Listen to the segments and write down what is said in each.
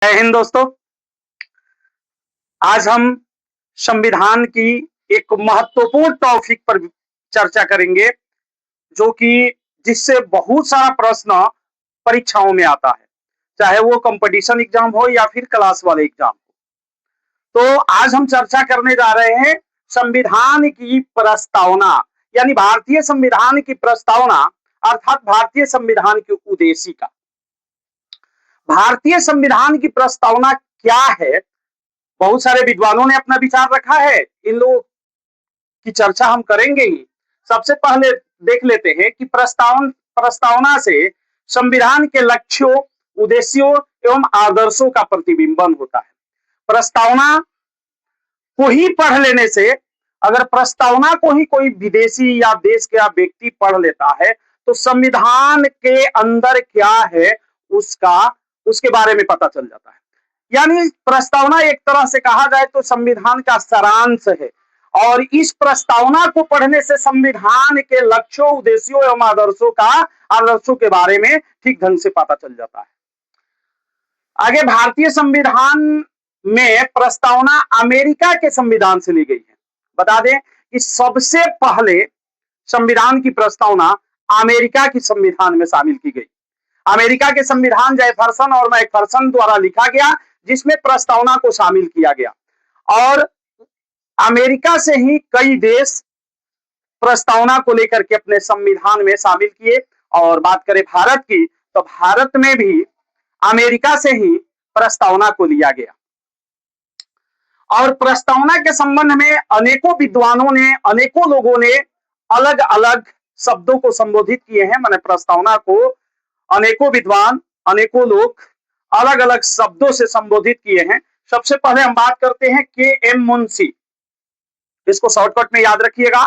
जय हिंद दोस्तों। आज हम संविधान की एक महत्वपूर्ण टॉपिक पर चर्चा करेंगे, जो कि जिससे बहुत सारा प्रश्न परीक्षाओं में आता है, चाहे वो कंपटीशन एग्जाम हो या फिर क्लास वाले एग्जाम हो। तो आज हम चर्चा करने जा रहे हैं संविधान की प्रस्तावना, यानी भारतीय संविधान की प्रस्तावना, अर्थात भारतीय संविधान की उद्देशिका। भारतीय संविधान की प्रस्तावना क्या है? बहुत सारे विद्वानों ने अपना विचार रखा है, इन लोगों की चर्चा हम करेंगे ही। सबसे पहले देख लेते हैं कि प्रस्तावना से संविधान के लक्ष्यों, उद्देश्यों एवं आदर्शों का प्रतिबिंबन होता है। प्रस्तावना को ही पढ़ लेने से, अगर प्रस्तावना को ही कोई विदेशी या देश का व्यक्ति पढ़ लेता है तो संविधान के अंदर क्या है उसके बारे में पता चल जाता है। यानी प्रस्तावना एक तरह से कहा जाए तो संविधान का सारांश है, और इस प्रस्तावना को पढ़ने से संविधान के लक्ष्यों, उद्देश्यों एवं आदर्शों के बारे में ठीक ढंग से पता चल जाता है। आगे, भारतीय संविधान में प्रस्तावना अमेरिका के संविधान से ली गई है। बता दें कि सबसे पहले संविधान की प्रस्तावना अमेरिका की संविधान में शामिल की गई। अमेरिका के संविधान जेफरसन और मैकफरसन द्वारा लिखा गया, जिसमें प्रस्तावना को शामिल किया गया, और अमेरिका से ही कई देश प्रस्तावना को लेकर के अपने संविधान में शामिल किए। और बात करें भारत की, तो भारत में भी अमेरिका से ही प्रस्तावना को लिया गया। और प्रस्तावना के संबंध में अनेकों विद्वानों ने, अनेकों लोगों ने अलग अलग शब्दों को संबोधित किए हैं। मैंने प्रस्तावना को अनेकों विद्वान, अनेकों लोग अलग अलग शब्दों से संबोधित किए हैं। सबसे पहले हम बात करते हैं के एम मुंशी। इसको शॉर्टकट में याद रखिएगा,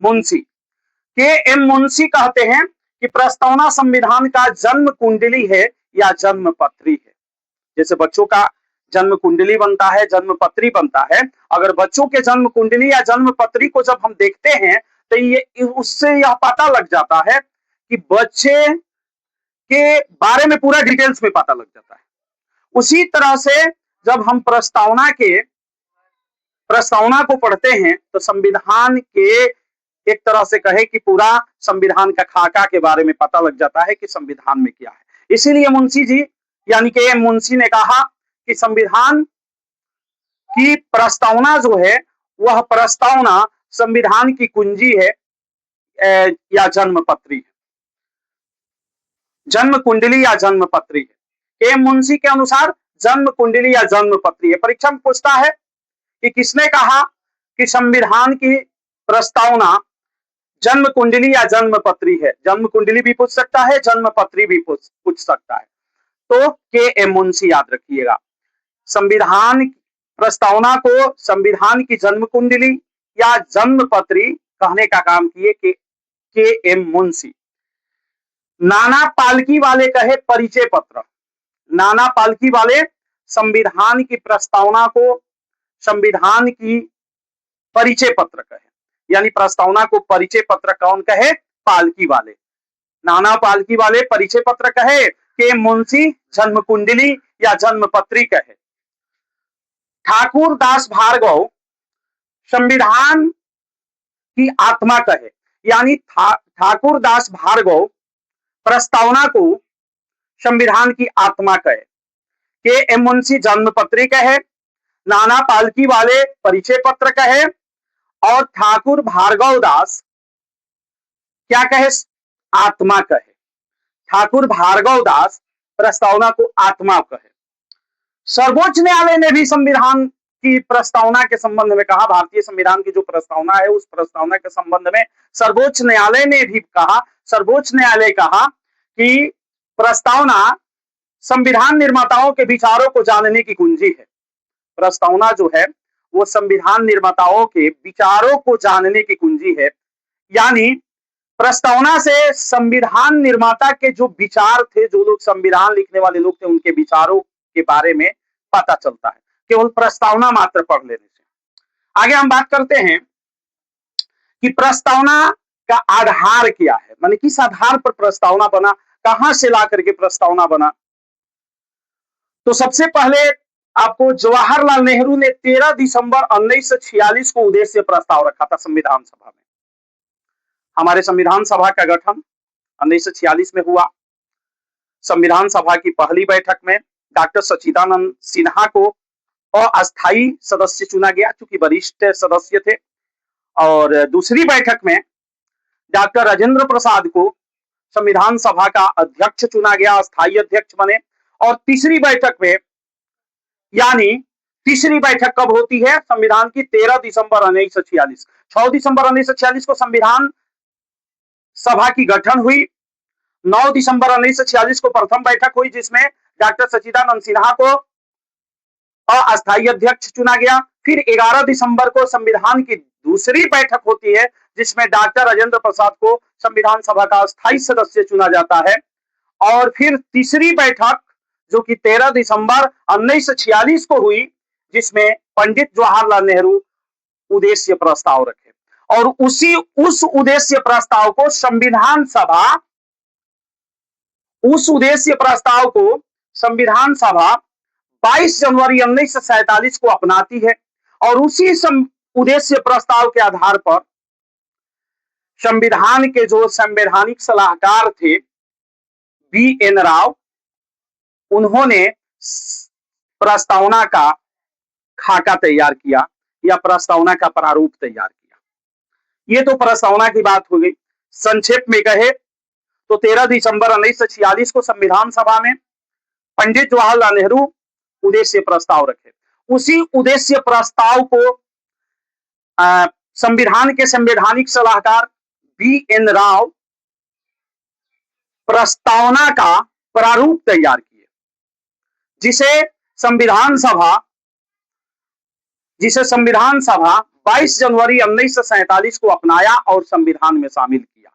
मुंशी। के एम मुंशी कहते हैं कि प्रस्तावना संविधान का जन्म कुंडली है या जन्म पत्री है। जैसे बच्चों का जन्म कुंडली बनता है, जन्म पत्री बनता है। अगर बच्चों के जन्म कुंडली या जन्म पत्री को जब हम देखते हैं तो ये उससे यह पता लग जाता है कि बच्चे के बारे में पूरा डिटेल्स में पता लग जाता है। उसी तरह से जब हम प्रस्तावना को पढ़ते हैं तो संविधान के, एक तरह से कहे कि पूरा संविधान का खाका के बारे में पता लग जाता है कि संविधान में क्या है। इसीलिए मुंशी जी, यानी कि एम मुंशी ने कहा कि संविधान की प्रस्तावना जो है, वह प्रस्तावना संविधान की कुंजी है या जन्म पत्री है, जन्म कुंडली या जन्म पत्री है। एम मुंशी के अनुसार जन्म कुंडली या जन्म पत्री है। परीक्षा में पूछता है कि किसने कहा कि संविधान की प्रस्तावना जन्म कुंडली या जन्म पत्री है। जन्म कुंडली भी पूछ सकता है, जन्म पत्री भी पूछ सकता है। तो के एम मुंशी याद रखिएगा। संविधान प्रस्तावना को संविधान की जन्म कुंडली या जन्म पत्री कहने का काम किए के एम मुंशी। नाना पालकी वाले कहे परिचय पत्र। नाना पालकी वाले संविधान की प्रस्तावना को संविधान की परिचय पत्र कहे, यानी प्रस्तावना को परिचय पत्र कौन कहे? पालकी वाले। नाना पालकी वाले परिचय पत्र कहे, के मुंशी जन्म कुंडली या जन्म पत्री कहे। ठाकुर दास भार्गव संविधान की आत्मा कहे, यानी ठाकुर दास भार्गव प्रस्तावना को संविधान की आत्मा कहे। के एम मुंशी जन्म पत्री कहे, नाना पालकी वाले परिचय पत्र कहे, और ठाकुर भार्गव दास क्या कहे? आत्मा कहे। ठाकुर भार्गव दास प्रस्तावना को आत्मा कहे। सर्वोच्च न्यायालय ने भी संविधान की प्रस्तावना के संबंध में कहा, भारतीय संविधान की जो प्रस्तावना है उस प्रस्तावना के संबंध में सर्वोच्च न्यायालय ने भी कहा, सर्वोच्च न्यायालय कहा कि प्रस्तावना संविधान निर्माताओं के विचारों को जानने की कुंजी है। प्रस्तावना जो है वो संविधान निर्माताओं के विचारों को जानने की कुंजी है। यानी प्रस्तावना से संविधान निर्माता के जो विचार थे, जो लोग संविधान लिखने वाले लोग थे, उनके विचारों के बारे में पता चलता है केवल प्रस्तावना मात्र पढ़ लेने से। आगे हम बात करते हैं कि प्रस्तावना का आधार क्या है, माने किस आधार पर प्रस्तावना बना, कहां से ला करके प्रस्तावना बना। तो सबसे पहले आपको जवाहरलाल नेहरू ने 13 दिसंबर 1946 को उद्देश्य प्रस्ताव रखा था संविधान सभा में। हमारे संविधान सभा का गठन 1946 में हुआ। संविधान सभा की पहली बैठक में डॉक्टर सच्चिदानंद सिन्हा को अस्थायी सदस्य चुना गया, चूंकि वरिष्ठ सदस्य थे। और दूसरी बैठक में डॉक्टर राजेंद्र प्रसाद को संविधान सभा का अध्यक्ष चुना गया, अस्थायी अध्यक्ष बने। और तीसरी बैठक में, यानी तीसरी बैठक कब होती है संविधान की? 13 दिसंबर 1946। 6 दिसंबर 1946 को संविधान सभा की गठन हुई। 9 दिसंबर 1946 को प्रथम बैठक हुई, जिसमें डॉक्टर सच्चिदानंद सिन्हा को अस्थायी अध्यक्ष चुना गया। फिर 11 दिसंबर को संविधान की दूसरी बैठक होती है, जिसमें डॉक्टर राजेंद्र प्रसाद को संविधान सभा का अस्थायी सदस्य चुना जाता है। और फिर तीसरी बैठक जो कि 13 दिसंबर 1946 को हुई, जिसमें पंडित जवाहरलाल नेहरू उद्देश्य प्रस्ताव रखे। और उस उद्देश्य प्रस्ताव को संविधान सभा 22 जनवरी 1947 को अपनाती है। और उसी उद्देश्य प्रस्ताव के आधार पर संविधान के जो संवैधानिक सलाहकार थे बी.एन. राव, उन्होंने प्रस्तावना का खाका तैयार किया या प्रस्तावना का प्रारूप तैयार किया। ये तो प्रस्तावना की बात हो गई। संक्षेप में कहे तो 13 दिसंबर 1946 को संविधान सभा में पंडित जवाहरलाल नेहरू उद्देश्य प्रस्ताव रखे। उसी उद्देश्य प्रस्ताव को संविधान के संवैधानिक सलाहकार बी.एन. राव प्रस्तावना का प्रारूप तैयार किए, जिसे संविधान सभा 22 जनवरी 1947 को अपनाया और संविधान में शामिल किया।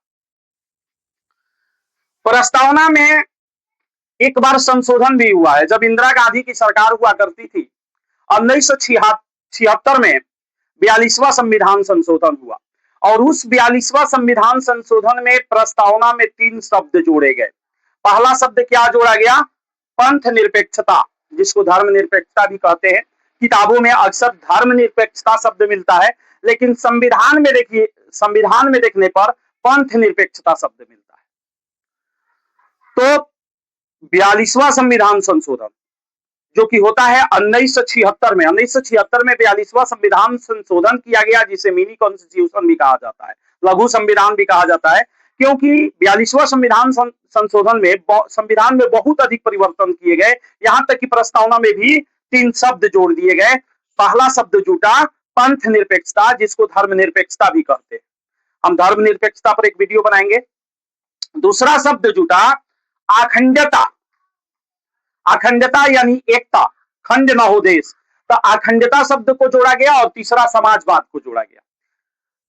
प्रस्तावना में एक बार संशोधन भी हुआ है। जब इंदिरा गांधी की सरकार हुआ करती थी, 1976 में 42वां संविधान संशोधन हुआ। और उस 42वां संविधान संशोधन में प्रस्तावना में 3 शब्द जोड़े गए। पहला शब्द क्या जोड़ा गया? पंथ निरपेक्षता, जिसको धर्मनिरपेक्षता भी कहते हैं। किताबों में अक्सर धर्मनिरपेक्षता शब्द मिलता है, लेकिन संविधान में देखने पर पंथ निरपेक्षता शब्द मिलता है। तो 42वां संविधान संशोधन जो कि होता है 1976 में 42वां संविधान संशोधन किया गया, जिसे मिनी कॉन्स्टिट्यूशन भी कहा जाता है, लघु संविधान भी कहा जाता है, क्योंकि 42वां संविधान संशोधन में संविधान में बहुत अधिक परिवर्तन किए गए। यहां तक कि प्रस्तावना में भी 3 शब्द जोड़ दिए गए। पहला शब्द जुटा पंथ निरपेक्षता, जिसको धर्मनिरपेक्षता भी कहते हैं। हम धर्मनिरपेक्षता पर एक वीडियो बनाएंगे। दूसरा शब्द जुटा अखंडता, अखंडता यानी एकता, खंड न हो देश, तो अखंडता शब्द को जोड़ा गया। और तीसरा समाजवाद को जोड़ा गया।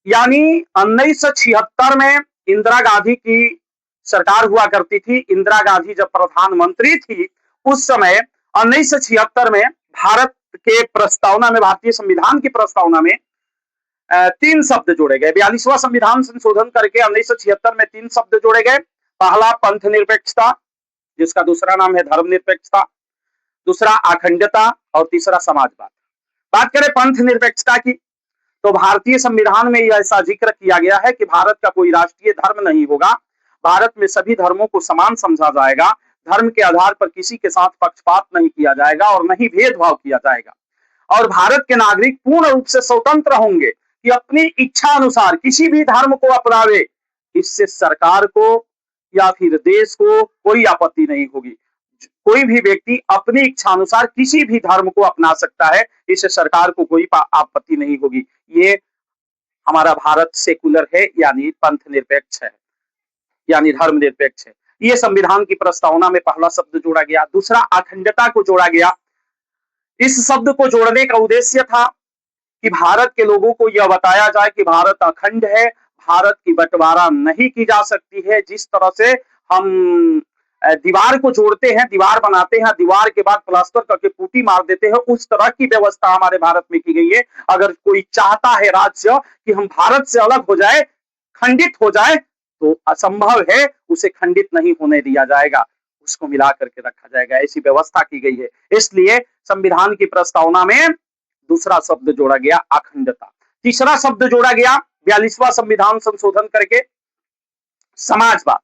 यानी 1976 में इंदिरा गांधी की सरकार हुआ करती थी। इंदिरा गांधी जब प्रधानमंत्री थी, उस समय 1976 में भारत के प्रस्तावना में, भारतीय संविधान की प्रस्तावना में 3 शब्द जोड़े गए। 42वां संविधान संशोधन करके 1976 में 3 शब्द जोड़े गए। पहला पंथ निरपेक्षता, जिसका दूसरा नाम है धर्मनिरपेक्षता, दूसरा अखंडता और तीसरा समाजवाद। बात करें पंथ निरपेक्षता की, तो भारतीय संविधान में यह ऐसा जिक्र किया गया है कि भारत का कोई राष्ट्रीय धर्म नहीं होगा। भारत में सभी धर्मों को समान समझा जाएगा। धर्म के आधार पर किसी के साथ पक्षपात नहीं किया जाएगा और न ही भेदभाव किया जाएगा। और भारत के नागरिक पूर्ण रूप से स्वतंत्र होंगे कि अपनी इच्छा अनुसार किसी भी धर्म को अपनावे। इससे सरकार को या फिर देश को कोई आपत्ति नहीं होगी। कोई भी व्यक्ति अपनी इच्छा अनुसार किसी भी धर्म को अपना सकता है, इससे सरकार को कोई आपत्ति नहीं होगी। ये हमारा भारत सेकुलर है, यानी पंथ निरपेक्ष है, यानी धर्मनिरपेक्ष है। ये संविधान की प्रस्तावना में पहला शब्द जोड़ा गया। दूसरा अखंडता को जोड़ा गया। इस शब्द को जोड़ने का उद्देश्य था कि भारत के लोगों को यह बताया जाए कि भारत अखंड है, भारत की बंटवारा नहीं की जा सकती है। जिस तरह से हम दीवार को जोड़ते हैं, दीवार बनाते हैं, दीवार के बाद प्लास्टर करके पुट्टी मार देते हैं, उस तरह की व्यवस्था हमारे भारत में की गई है। अगर कोई चाहता है राज्य कि हम भारत से अलग हो जाए, खंडित हो जाए, तो असंभव है, उसे खंडित नहीं होने दिया जाएगा। पक्ष को मिला करके रखा जाएगा, ऐसी व्यवस्था की गई है। इसलिए संविधान की प्रस्तावना में दूसरा शब्द जोड़ा गया अखंडता। तीसरा शब्द जोड़ा गया 42वां संविधान संशोधन करके समाजवाद।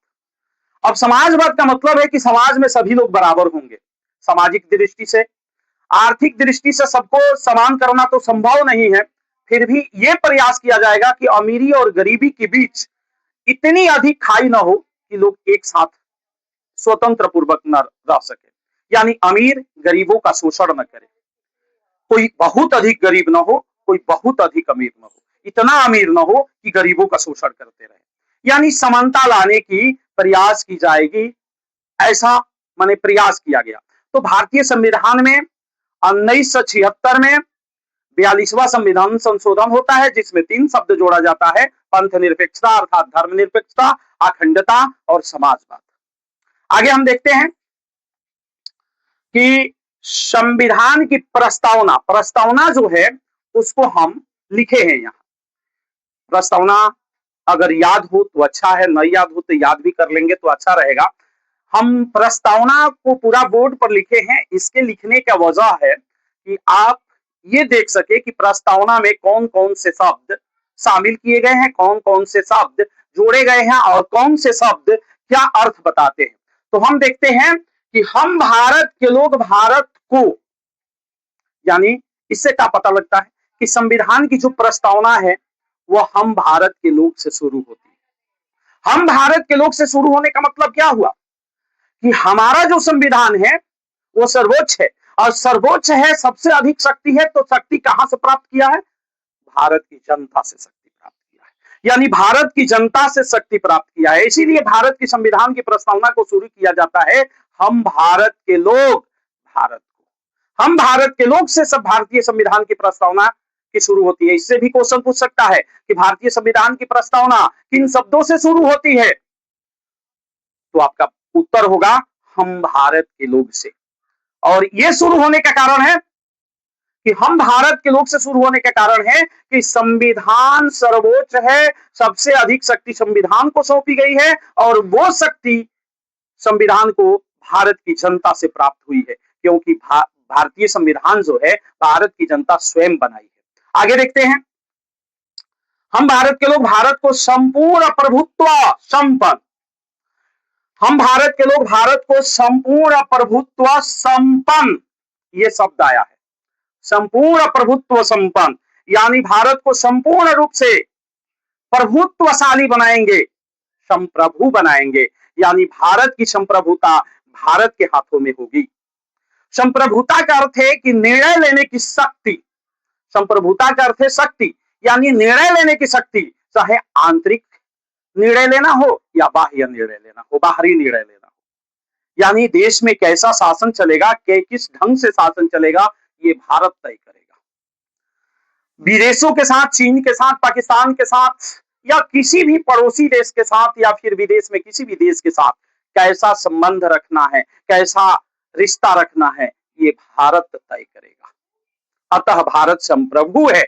अब समाजवाद का मतलब है कि समाज में सभी लोग बराबर होंगे। सामाजिक दृष्टि से, आर्थिक दृष्टि से सबको समान करना तो संभव नहीं है, फिर भी यह प्रयास किया जाएगा कि अमीरी और गरीबी के बीच इतनी अधिक खाई ना हो कि लोग एक साथ स्वतंत्र पूर्वक न रह सके, यानी अमीर गरीबों का शोषण न करे, कोई बहुत अधिक गरीब ना हो, कोई बहुत अधिक अमीर ना हो, इतना अमीर ना हो कि गरीबों का शोषण करते रहे, यानी समानता लाने की प्रयास की जाएगी, ऐसा माने प्रयास किया गया। तो भारतीय संविधान में 1976 में 42वां संविधान संशोधन होता है, जिसमें 3 शब्द जोड़ा जाता है, पंथ निरपेक्षता अर्थात धर्मनिरपेक्षता, अखंडता और समाजवाद। आगे हम देखते हैं कि संविधान की प्रस्तावना जो है उसको हम लिखे हैं यहां। प्रस्तावना अगर याद हो तो अच्छा है, नहीं याद हो तो याद भी कर लेंगे तो अच्छा रहेगा। हम प्रस्तावना को पूरा बोर्ड पर लिखे हैं, इसके लिखने का वजह है कि आप ये देख सके कि प्रस्तावना में कौन कौन से शब्द शामिल किए गए हैं, कौन कौन से शब्द जोड़े गए हैं और कौन से शब्द क्या अर्थ बताते हैं। तो हम देखते हैं कि हम भारत के लोग भारत को, यानी इससे क्या पता लगता है कि संविधान की जो प्रस्तावना है वो हम भारत के लोग से शुरू होती है। हम भारत के लोग से शुरू होने का मतलब क्या हुआ कि हमारा जो संविधान है वो सर्वोच्च है, और सर्वोच्च है, सबसे अधिक शक्ति है, तो शक्ति कहां से प्राप्त किया है? भारत की जनता से शक्ति प्राप्त किया है, यानी भारत की जनता से शक्ति प्राप्त किया है। इसीलिए भारत की संविधान की प्रस्तावना को शुरू किया जाता है हम भारत के लोग भारत को, हम भारत के लोग से सब भारतीय संविधान की प्रस्तावना की शुरू होती है। इससे भी क्वेश्चन पूछ सकता है कि भारतीय संविधान की प्रस्तावना किन शब्दों से शुरू होती है, तो आपका उत्तर होगा हम भारत के लोग से। और यह शुरू होने का कारण है कि हम भारत के लोग से शुरू होने का कारण है कि संविधान सर्वोच्च है, सबसे अधिक शक्ति संविधान को सौंपी गई है, और वो शक्ति संविधान को भारत की जनता से प्राप्त हुई है, क्योंकि भारतीय संविधान जो है भारत की जनता स्वयं बनाई है। आगे देखते हैं, हम भारत के लोग भारत को संपूर्ण प्रभुत्व संपन्न, हम भारत के लोग भारत को संपूर्ण प्रभुत्व संपन्न, ये शब्द आया है, संपूर्ण प्रभुत्व संपन्न, यानी भारत को संपूर्ण रूप से प्रभुत्वशाली बनाएंगे, संप्रभु बनाएंगे, यानी भारत की संप्रभुता भारत के हाथों में होगी। संप्रभुता का अर्थ है कि निर्णय लेने की शक्ति, संप्रभुता का अर्थ है शक्ति, यानी निर्णय लेने की शक्ति, चाहे आंतरिक निर्णय लेना हो या बाह्य निर्णय लेना हो, बाहरी निर्णय लेना हो, यानी देश में कैसा शासन चलेगा, किस ढंग से शासन चलेगा, ये भारत तय करेगा। विदेशों के साथ, चीन के साथ, पाकिस्तान के साथ, या किसी भी पड़ोसी देश के साथ, या फिर विदेश में किसी भी देश के साथ कैसा संबंध रखना है, कैसा रिश्ता रखना है, ये भारत तय करेगा। अतः भारत संप्रभु है,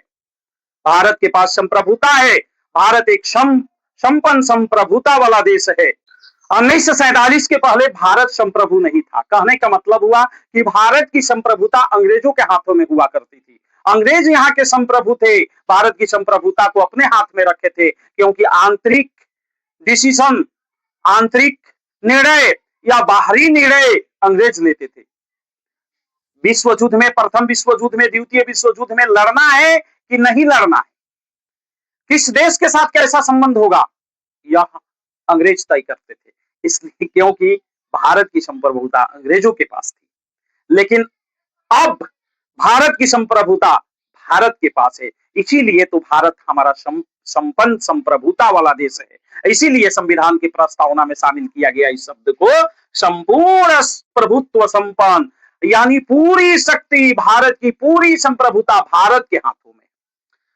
भारत के पास संप्रभुता है, भारत एक संपन्न संप्रभुता वाला देश है। 1947 के पहले भारत संप्रभु नहीं था। कहने का मतलब हुआ कि भारत की संप्रभुता अंग्रेजों के हाथों में हुआ करती थी, अंग्रेज यहाँ के संप्रभु थे, भारत की संप्रभुता को अपने हाथ में रखे थे, क्योंकि आंतरिक डिसीजन, आंतरिक निर्णय या बाहरी निर्णय अंग्रेज लेते थे। विश्व युद्ध में, प्रथम विश्व युद्ध में, द्वितीय विश्व युद्ध में लड़ना है कि नहीं लड़ना है, किस देश के साथ कैसा संबंध होगा, यह अंग्रेज तय करते थे। इसलिए क्योंकि भारत की संप्रभुता अंग्रेजों के पास थी, लेकिन अब भारत की संप्रभुता भारत के पास है, इसीलिए तो भारत हमारा संपन्न संप्रभुता वाला देश है। इसीलिए संविधान की प्रस्तावना में शामिल किया गया इस शब्द को संपूर्ण प्रभुत्व संपन्न, यानी पूरी शक्ति, भारत की पूरी संप्रभुता भारत के हाथों में।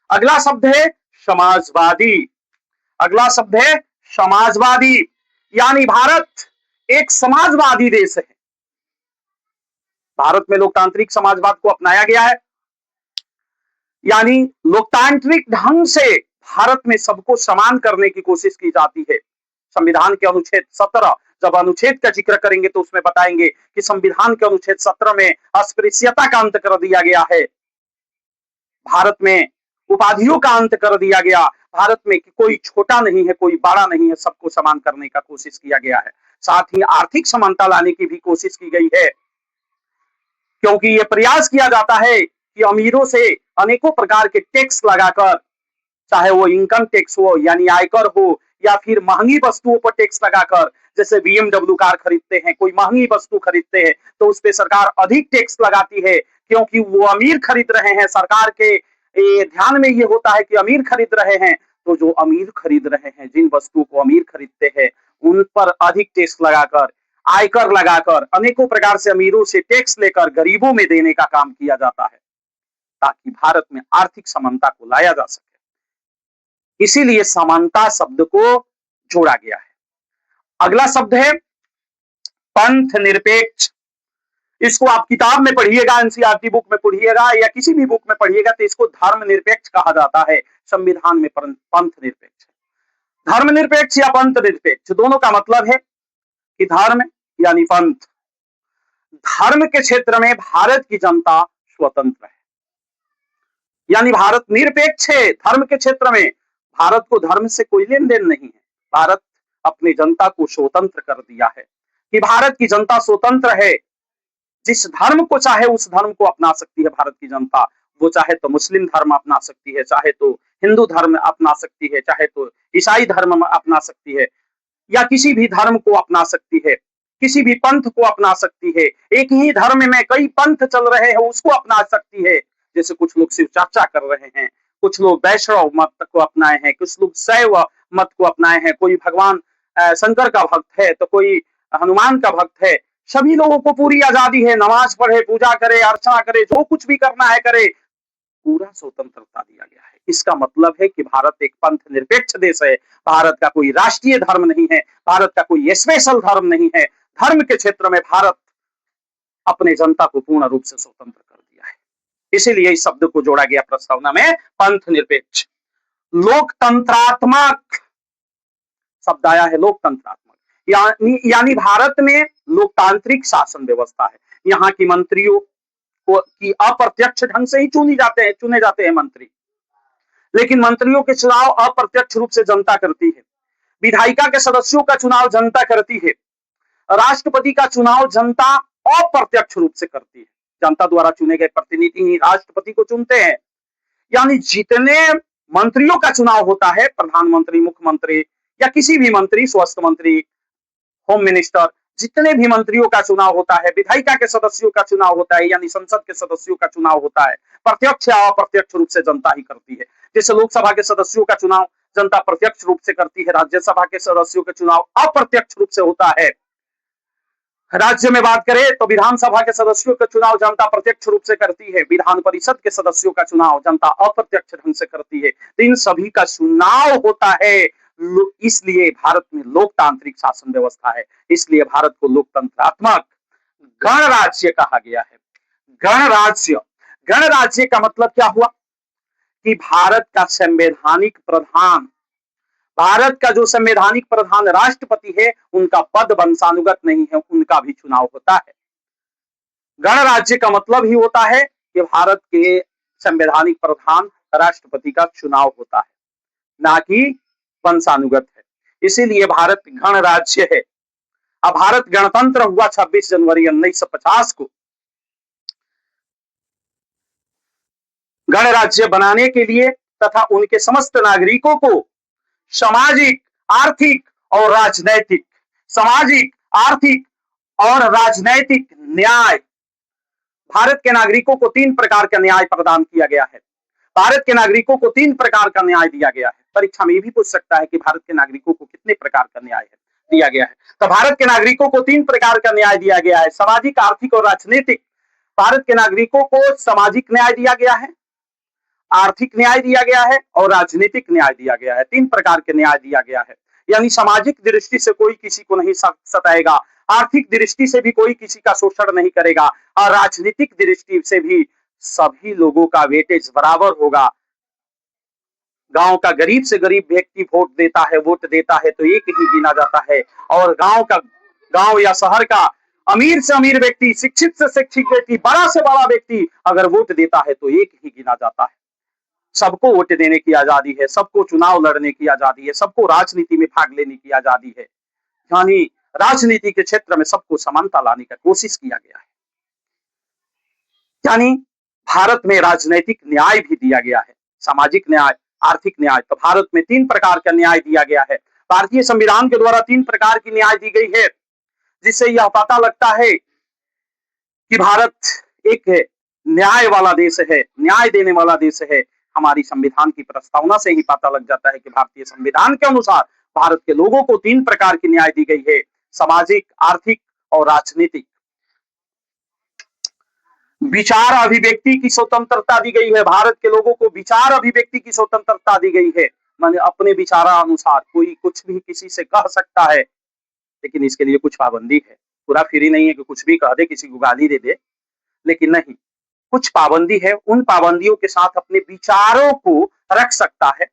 अगला शब्द है समाजवादी, अगला शब्द है समाजवादी, यानी भारत एक समाजवादी देश है। भारत में लोकतांत्रिक समाजवाद को अपनाया गया है, यानी लोकतांत्रिक ढंग से भारत में सबको समान करने की कोशिश की जाती है। संविधान के अनुच्छेद 17, जब अनुच्छेद का जिक्र करेंगे तो उसमें बताएंगे कि संविधान के अनुच्छेद 17 में अस्पृश्यता का अंत कर दिया गया है, भारत में उपाधियों का अंत कर दिया गया, भारत में कि कोई छोटा नहीं है, कोई बड़ा नहीं है, सबको समान करने का कोशिश किया गया है। साथ ही आर्थिक समानता लाने की भी कोशिश की गई है, क्योंकि ये प्रयास किया जाता है कि अमीरों से अनेकों प्रकार के टैक्स लगाकर, चाहे वो इनकम टैक्स हो यानी आयकर हो, या फिर महंगी वस्तुओं पर टैक्स लगाकर, जैसे बीएमडब्ल्यू कार खरीदते हैं, कोई महंगी वस्तु खरीदते हैं तो उस पर सरकार अधिक टैक्स लगाती है, क्योंकि वो अमीर खरीद रहे हैं। सरकार के ध्यान में ये होता है कि अमीर खरीद रहे हैं, तो जो अमीर खरीद रहे हैं, जिन वस्तुओं को अमीर खरीदते हैं, उन पर अधिक टैक्स लगाकर, आयकर लगाकर, अनेकों प्रकार से अमीरों से टैक्स लेकर गरीबों में देने का काम किया जाता है, ताकि भारत में आर्थिक समानता को लाया जा सके। इसीलिए समानता शब्द को जोड़ा गया है। अगला शब्द है पंथ निरपेक्ष। इसको आप किताब में पढ़िएगा, एनसीईआरटी बुक में पढ़िएगा या किसी भी बुक में पढ़िएगा, तो इसको धर्मनिरपेक्ष कहा जाता है। संविधान में पंथ निरपेक्ष, धर्मनिरपेक्ष या पंथ निरपेक्ष, दोनों का मतलब है कि धर्म यानी पंथ, धर्म के क्षेत्र में भारत की जनता स्वतंत्र है, यानी भारत निरपेक्ष है। धर्म के क्षेत्र में भारत को धर्म से कोई लेन देन नहीं है। भारत अपनी जनता को स्वतंत्र कर दिया है कि भारत की जनता स्वतंत्र है, जिस धर्म को चाहे उस धर्म को अपना सकती है भारत की जनता। वो चाहे तो मुस्लिम धर्म अपना सकती है, चाहे तो हिंदू धर्म अपना सकती है, चाहे तो ईसाई धर्म अपना सकती है, या किसी भी धर्म को अपना सकती है, किसी भी पंथ को अपना सकती है। एक ही धर्म में कई पंथ चल रहे हैं, उसको अपना सकती है। जैसे कुछ लोग शिव चर्चा कर रहे हैं, कुछ लोग वैष्णव मत को अपनाए हैं, कुछ लोग शैव मत को अपनाए हैं, कोई भगवान शंकर का भक्त है तो कोई हनुमान का भक्त है। सभी लोगों को पूरी आजादी है, नमाज पढ़े, पूजा करे, अर्चना करे, जो कुछ भी करना है करे, पूरा स्वतंत्रता दिया गया है। इसका मतलब है कि भारत एक पंथ निरपेक्ष देश है। भारत का कोई राष्ट्रीय धर्म नहीं है, भारत का कोई स्पेशल धर्म नहीं है। धर्म के क्षेत्र में भारत अपने जनता को पूर्ण रूप से स्वतंत्र कर दिया है। इसीलिए इस शब्द को जोड़ा गया प्रस्तावना में, पंथ निरपेक्ष। लोकतंत्रात्मक शब्द आया है, लोकतंत्रात्मक यानी भारत में लोकतांत्रिक शासन व्यवस्था है। यहाँ की मंत्रियों को की अप्रत्यक्ष ढंग से ही चुने जाते हैं मंत्री, लेकिन मंत्रियों के चुनाव अप्रत्यक्ष रूप से जनता करती है। विधायिका के सदस्यों का चुनाव जनता करती है। राष्ट्रपति का चुनाव जनता अप्रत्यक्ष रूप से करती है। जनता द्वारा चुने गए प्रतिनिधि ही राष्ट्रपति को चुनते हैं। यानी जितने मंत्रियों का चुनाव होता है, प्रधानमंत्री, मुख्यमंत्री या किसी भी मंत्री, स्वास्थ्य मंत्री, होम मिनिस्टर, जितने भी मंत्रियों का चुनाव होता है, विधायिका के सदस्यों का चुनाव होता है, यानी संसद के सदस्यों का चुनाव होता है, प्रत्यक्ष या अप्रत्यक्ष रूप से जनता ही करती है। जैसे लोकसभा के सदस्यों का चुनाव जनता प्रत्यक्ष रूप से करती है, राज्यसभा के सदस्यों का चुनाव अप्रत्यक्ष रूप से होता है। राज्य में बात करें तो विधानसभा के सदस्यों का चुनाव जनता प्रत्यक्ष रूप से करती है, विधान परिषद के सदस्यों का चुनाव जनता अप्रत्यक्ष ढंग से करती है। तो इन सभी का चुनाव होता है, इसलिए भारत में लोकतांत्रिक शासन व्यवस्था है। इसलिए भारत को लोकतंत्रात्मक गणराज्य कहा गया है। गणराज्य, गणराज्य का मतलब क्या हुआ कि भारत का संवैधानिक प्रधान, भारत का जो संवैधानिक प्रधान राष्ट्रपति है, उनका पद वंशानुगत नहीं है, उनका भी चुनाव होता है। गणराज्य का मतलब ही होता है कि भारत के संवैधानिक प्रधान राष्ट्रपति का चुनाव होता है, ना कि वंशानुगत है। इसीलिए भारत गणराज्य है। अब भारत गणतंत्र हुआ 26 जनवरी 1950 को। गणराज्य बनाने के लिए तथा उनके समस्त नागरिकों को सामाजिक, आर्थिक और राजनैतिक, सामाजिक, आर्थिक और राजनैतिक न्याय, भारत के नागरिकों को 3 प्रकार का न्याय प्रदान किया गया है। भारत के नागरिकों को 3 प्रकार का न्याय दिया गया है। परीक्षा में ये भी पूछ सकता है कि भारत के नागरिकों को कितने प्रकार का न्याय है दिया गया है। तो भारत के नागरिकों को 3 प्रकार का न्याय दिया गया है, सामाजिक, आर्थिक और राजनीतिक। भारत के नागरिकों को सामाजिक न्याय दिया गया है, आर्थिक न्याय दिया गया है और राजनीतिक न्याय दिया गया है। 3 प्रकार के न्याय दिया गया है। यानी सामाजिक दृष्टि से कोई किसी को नहीं सताएगा, आर्थिक दृष्टि से भी कोई किसी का शोषण नहीं करेगा और राजनीतिक दृष्टि से भी सभी लोगों का वेटेज बराबर होगा। गांव का गरीब से गरीब व्यक्ति वोट देता है तो एक ही गिना जाता है, और गांव या शहर का अमीर से अमीर व्यक्ति, शिक्षित से शिक्षित व्यक्ति, बड़ा से बड़ा व्यक्ति अगर वोट देता है तो एक ही गिना जाता है। सबको वोट देने की आजादी है, सबको चुनाव लड़ने की आजादी है, सबको राजनीति में भाग लेने की आजादी है। यानी राजनीति के क्षेत्र में सबको समानता लाने का कोशिश किया गया है। यानी भारत में राजनीतिक न्याय भी दिया गया है, सामाजिक न्याय, आर्थिक न्याय। तो भारत में 3 प्रकार का न्याय दिया गया है। भारतीय संविधान के द्वारा 3 प्रकार की न्याय दी गई है, जिससे यह पता लगता है कि भारत एक न्याय वाला देश है, न्याय देने वाला देश है। हमारी संविधान की प्रस्तावना से ही पता लग जाता है कि भारतीय संविधान के अनुसार भारत के लोगों को 3 प्रकार की न्याय दी गई है, सामाजिक, आर्थिक और राजनीतिक। विचार अभिव्यक्ति की स्वतंत्रता दी गई है, भारत के लोगों को विचार अभिव्यक्ति की स्वतंत्रता दी गई है। माने अपने विचारानुसार कोई कुछ भी किसी से कह सकता है, लेकिन इसके लिए कुछ पाबंदी है। पूरा फ्री नहीं है कि कुछ भी कह दे, किसी को गाली दे दे, लेकिन नहीं, कुछ पाबंदी है। उन पाबंदियों के साथ अपने विचारों को रख सकता है,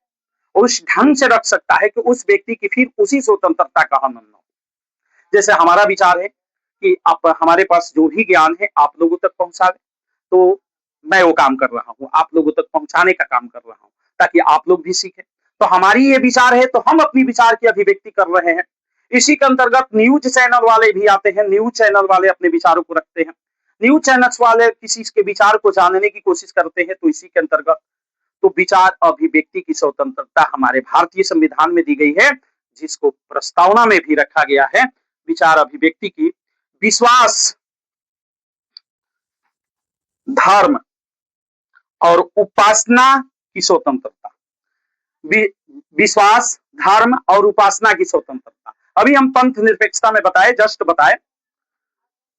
उस ढंग से रख सकता है कि उस व्यक्ति की फिर उसी स्वतंत्रता का हनन न हो। जैसे हमारा विचार है कि आप हमारे पास जो भी ज्ञान है आप लोगों तक पहुंचा दें, तो मैं वो काम कर रहा हूं, आप लोगों तक पहुंचाने का काम कर रहा हूं, ताकि आप लोग भी सीखें। तो हमारी ये विचार है, तो हम अपनी विचार की अभिव्यक्ति कर रहे हैं। इसी के अंतर्गत न्यूज चैनल वाले भी आते हैं, न्यूज चैनल वाले अपने विचारों को रखते हैं, न्यूज चैनल्स वाले किसी के विचार को जानने की कोशिश करते हैं। तो इसी के अंतर्गत तो विचार अभिव्यक्ति की स्वतंत्रता हमारे भारतीय संविधान में दी गई है, जिसको प्रस्तावना में भी रखा गया है। विचार अभिव्यक्ति की, विश्वास, धर्म और उपासना की स्वतंत्रता, विश्वास, धर्म और उपासना की स्वतंत्रता। अभी हम पंथ निरपेक्षता में जस्ट बताए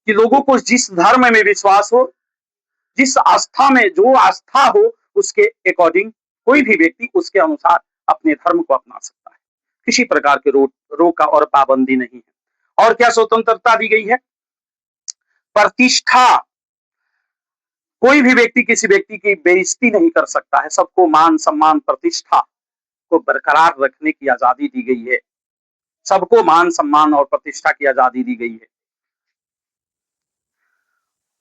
कि लोगों को जिस धर्म में विश्वास हो, जिस आस्था में जो आस्था हो, उसके अकॉर्डिंग कोई भी व्यक्ति उसके अनुसार अपने धर्म को अपना सकता है। किसी प्रकार के रोका और पाबंदी नहीं है। और क्या स्वतंत्रता दी गई है? प्रतिष्ठा, कोई भी व्यक्ति किसी व्यक्ति की बेइज्जती नहीं कर सकता है। सबको मान सम्मान प्रतिष्ठा को बरकरार रखने की आजादी दी गई है। सबको मान सम्मान और प्रतिष्ठा की आजादी दी गई है।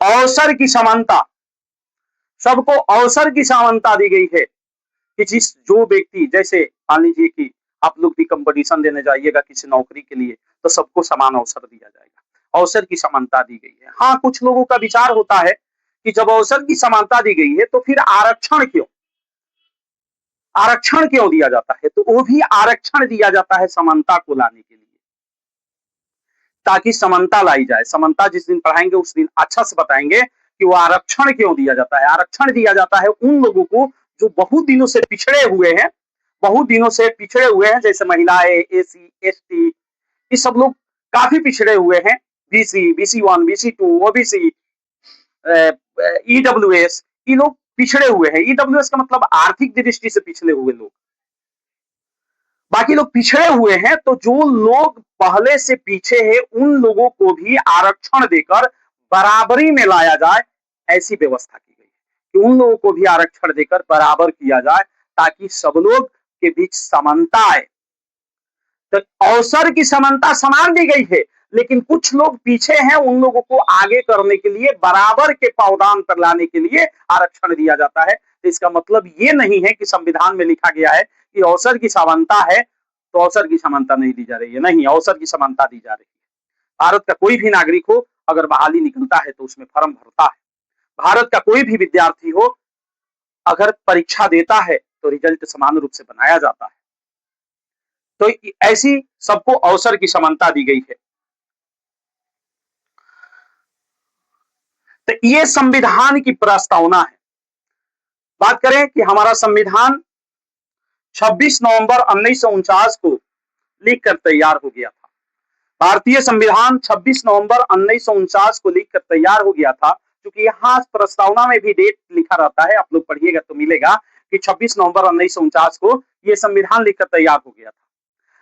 अवसर की समानता, सबको अवसर की समानता दी गई है कि जो व्यक्ति, जैसे मान लीजिए कि आप लोग भी कंपटीशन देने जाइएगा किसी नौकरी के लिए, तो सबको समान अवसर दिया जाएगा। अवसर की समानता दी गई है। हाँ, कुछ लोगों का विचार होता है कि जब अवसर की समानता दी गई है तो फिर आरक्षण क्यों दिया जाता है? तो वो भी आरक्षण दिया जाता है समानता को लाने के लिए, ताकि समानता लाई जाए। समानता जिस दिन पढ़ाएंगे उस दिन अच्छा से बताएंगे कि वो आरक्षण क्यों दिया जाता है। आरक्षण दिया जाता है उन लोगों को जो बहुत दिनों से पिछड़े हुए हैं, जैसे महिलाएं, एसी, एसटी, ये सब लोग काफी पिछड़े हुए हैं। BC, BC1, BC2, OBC, EWS, ये लोग पिछड़े हुए हैं। EWS का मतलब आर्थिक दृष्टि से पिछड़े हुए लोग, बाकी लोग पिछड़े हुए हैं। तो जो लोग पहले से पीछे हैं उन लोगों को भी आरक्षण देकर बराबरी में लाया जाए, ऐसी व्यवस्था की गई है कि उन लोगों को भी आरक्षण देकर बराबर किया जाए, ताकि सब लोग के बीच समानता आए। तो अवसर की समानता समान दी गई है, लेकिन कुछ लोग पीछे हैं, उन लोगों को आगे करने के लिए, बराबर के पावदान पर लाने के लिए आरक्षण दिया जाता है। तो इसका मतलब ये नहीं है कि संविधान में लिखा गया है कि अवसर की समानता है तो अवसर की समानता नहीं दी जा रही है। नहीं, अवसर की समानता दी जा रही है। भारत का कोई भी नागरिक हो, अगर बहाली निकलता है तो उसमें फॉर्म भरता है। भारत का कोई भी विद्यार्थी हो, अगर परीक्षा देता है तो रिजल्ट समान रूप से बनाया जाता है। तो ऐसी सबको अवसर की समानता दी गई है। तो ये संविधान की प्रस्तावना है। बात करें कि हमारा संविधान 26 नवंबर 1949 को लिखकर तैयार हो गया था। भारतीय संविधान 26 नवंबर 1949 को लिखकर तैयार हो गया था, क्योंकि यहाँ प्रस्तावना में भी डेट लिखा रहता है, आप लोग पढ़िएगा तो मिलेगा कि 26 नवंबर 1949 को यह संविधान लिखकर तैयार हो गया था।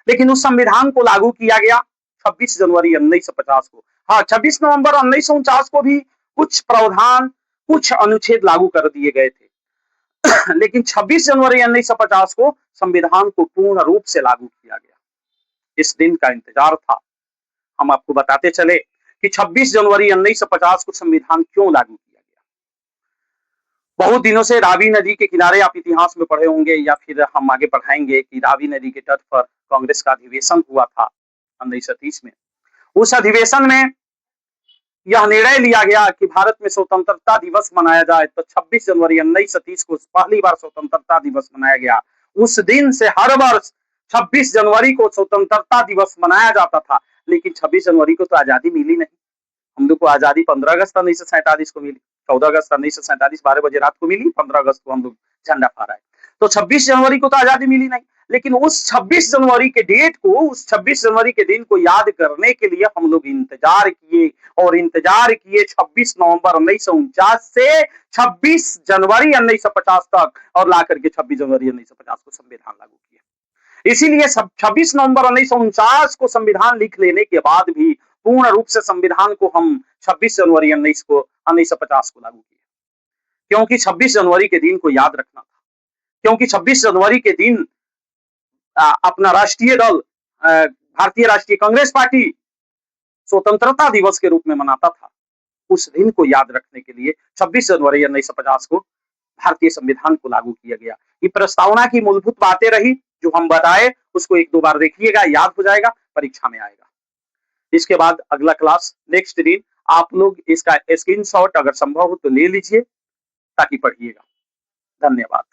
लेकिन उस संविधान को लागू किया गया 26 जनवरी 1950 को। हाँ, 26 नवंबर 1949 को भी कुछ प्रावधान, कुछ अनुच्छेद लागू कर दिए गए थे। लेकिन 26 जनवरी 1950 को संविधान को पूर्ण रूप से लागू किया गया। इस दिन का इंतजार था। हम आपको बताते चले कि 26 जनवरी 1950 को संविधान क्यों लागू किया गया। बहुत दिनों से रावी नदी के किनारे, आप इतिहास में पढ़े होंगे या फिर हम आगे पढ़ाएंगे कि रावी नदी के तट पर कांग्रेस का अधिवेशन हुआ था 1930 में। उस अधिवेशन में यह निर्णय लिया गया कि भारत में स्वतंत्रता दिवस मनाया जाए, तो 26 जनवरी 1930 को पहली बार स्वतंत्रता दिवस मनाया गया। उस दिन से हर वर्ष 26 जनवरी को स्वतंत्रता दिवस मनाया जाता था। लेकिन 26 जनवरी को तो आजादी मिली नहीं। हम लोग को आजादी 15 अगस्त 1947 को मिली। 14 अगस्त 1947 12 बजे रात को मिली, 15 अगस्त को हम लोग झंडा फहराए। तो 26 जनवरी को तो आजादी मिली नहीं। लेकिन उस 26 जनवरी के डेट को, उस 26 जनवरी के दिन को याद करने के लिए हम लोग इंतजार किए और इंतजार किए 26 नवंबर 1949 से 26 जनवरी 1950 तक, और ला करके 26 जनवरी 1950 को संविधान लागू किया। इसीलिए 26 नवंबर 1949 को संविधान लिख लेने के बाद भी पूर्ण रूप से संविधान को हम 26 जनवरी 1950 को लागू किए, क्योंकि 26 जनवरी के दिन को याद रखना था। क्योंकि 26 जनवरी के दिन अपना राष्ट्रीय दल भारतीय राष्ट्रीय कांग्रेस पार्टी स्वतंत्रता दिवस के रूप में मनाता था। उस दिन को याद रखने के लिए 26 जनवरी 1950 को भारतीय संविधान को लागू किया गया। ये प्रस्तावना की मूलभूत बातें रही, जो हम बताए उसको एक दो बार देखिएगा, याद हो जाएगा, परीक्षा में आएगा। इसके बाद अगला क्लास नेक्स्ट दिन आप लोग इसका स्क्रीनशॉट अगर संभव हो तो ले लीजिए ताकि पढ़िएगा। धन्यवाद।